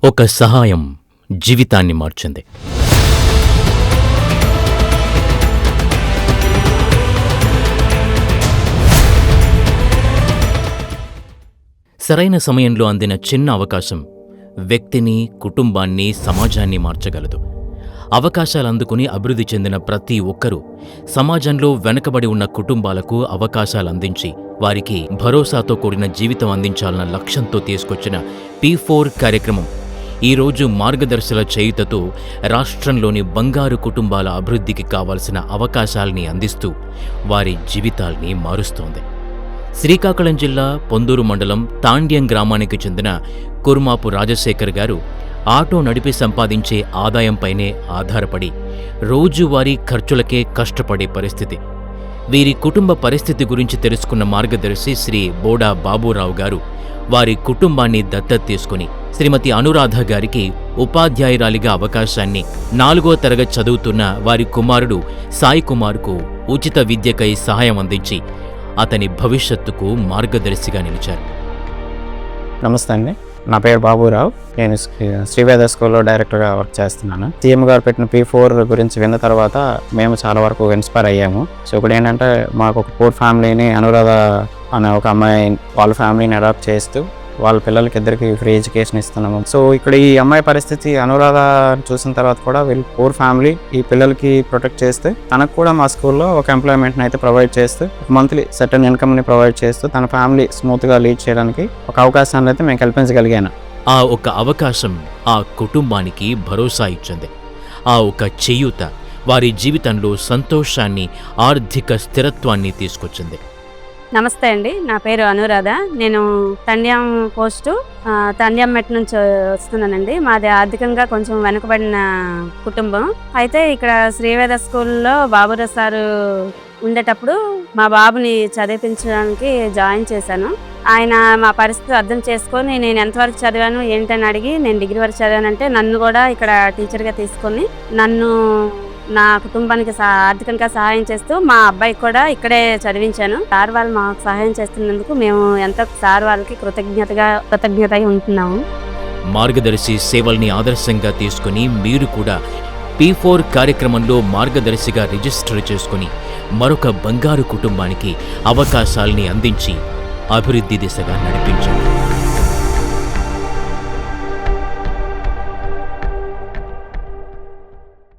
ఒక సహాయం జీవితాన్ని మార్చింది. సరైన సమయంలో అందిన చిన్న అవకాశం వ్యక్తిని, కుటుంబాన్ని, సమాజాన్ని మార్చగలదు. అవకాశాలు అందుకుని అభివృద్ధి చెందిన ప్రతి ఒక్కరూ సమాజంలో వెనుకబడి ఉన్న కుటుంబాలకు అవకాశాలు అందించి వారికి భరోసాతో కూడిన జీవితం అందించాలన్న లక్ష్యంతో తీసుకొచ్చిన P4 కార్యక్రమం ఈరోజు మార్గదర్శుల చేయుతతో రాష్ట్రంలోని బంగారు కుటుంబాల అభివృద్ధికి కావాల్సిన అవకాశాల్ని అందిస్తూ వారి జీవితాల్ని మారుస్తోంది. శ్రీకాకుళం జిల్లా పొందూరు మండలం తాండ్యం గ్రామానికి చెందిన కుర్మాపు రాజశేఖర్ గారు ఆటో నడిపి సంపాదించే ఆదాయంపైనే ఆధారపడి రోజువారీ ఖర్చులకే కష్టపడే పరిస్థితి. వీరి కుటుంబ పరిస్థితి గురించి తెలుసుకున్న మార్గదర్శి శ్రీ బోడా బాబూరావు గారు వారి కుటుంబాన్ని దత్తత తీసుకుని శ్రీమతి అనురాధ గారికి ఉపాధ్యాయురాలిగా అవకాశాన్ని 4వ తరగతి చదువుతున్న వారి కుమారుడు సాయి కుమార్కు ఉచిత విద్యకై సహాయం అందించి అతని భవిష్యత్తుకు మార్గదర్శిగా నిలిచారు. నమస్తే అండి, నా పేరు బాబూరావు. నేను శ్రీవేద స్కూల్లో డైరెక్టర్గా వర్క్ చేస్తున్నాను. సీఎం గారు పెట్టిన P4 గురించి విన్న తర్వాత మేము చాలా వరకు ఇన్స్పైర్ అయ్యాము. సో ఇప్పుడు ఏంటంటే మాకు ఒక పూర్ ఫ్యామిలీని అనురాధ అనే ఒక అమ్మాయి వాళ్ళ ఫ్యామిలీని అడాప్ట్ చేస్తూ వాళ్ళ పిల్లలకి ఇద్దరికి ఫ్రీ ఎడ్యుకేషన్ ఇస్తున్నాము. సో ఇక్కడ ఈ అమ్మాయి పరిస్థితి అనురాధ చూసిన తర్వాత కూడా వీళ్ళు పూర్ ఫ్యామిలీ ఈ పిల్లలకి ప్రొటెక్ట్ చేస్తే తనకు కూడా మా స్కూల్లో ఒక ఎంప్లాయ్మెంట్ని అయితే ప్రొవైడ్ చేస్తూ మంత్లీ సర్టన్ ఇన్కమ్ని ప్రొవైడ్ చేస్తూ తన ఫ్యామిలీ స్మూత్గా లీడ్ చేయడానికి ఒక అవకాశాన్ని అయితే మేము కల్పించగలిగాను. ఆ ఒక అవకాశం ఆ కుటుంబానికి భరోసా ఇచ్చింది. ఆ ఒక చేయూత వారి జీవితంలో సంతోషాన్ని, ఆర్థిక స్థిరత్వాన్ని తీసుకొచ్చింది. నమస్తే అండి, నా పేరు అనురాధ. నేను తండ్యం తండ్యం మెట్ నుంచి వస్తున్నానండి. మాది ఆర్థికంగా కొంచెం వెనుకబడిన కుటుంబం. అయితే ఇక్కడ శ్రీవేద స్కూల్లో బాబురావు సారు ఉండేటప్పుడు మా బాబుని చదివించడానికి జాయిన్ చేశాను. ఆయన మా పరిస్థితి అర్థం చేసుకొని నేను ఎంతవరకు చదివాను ఏంటని అడిగి నేను డిగ్రీ వరకు చదివానంటే నన్ను కూడా ఇక్కడ టీచర్గా తీసుకొని నన్ను నా కుటుంబానికి ఆర్థికంగా సహాయం చేస్తూ మా అబ్బాయికి కూడా ఇక్కడే చదివించాను. సార్ వాళ్ళు మాకు సహాయం చేస్తున్నందుకు మేము ఎంతో సార్ వాళ్ళకి కృతజ్ఞత ఉంటున్నాము. మార్గదర్శి సేవల్ని ఆదర్శంగా తీసుకుని మీరు కూడా P4 కార్యక్రమంలో మార్గదర్శిగా రిజిస్టర్ చేసుకుని మరొక బంగారు కుటుంబానికి అవకాశాల్ని అందించి అభివృద్ధి దిశగా నడిపించండి.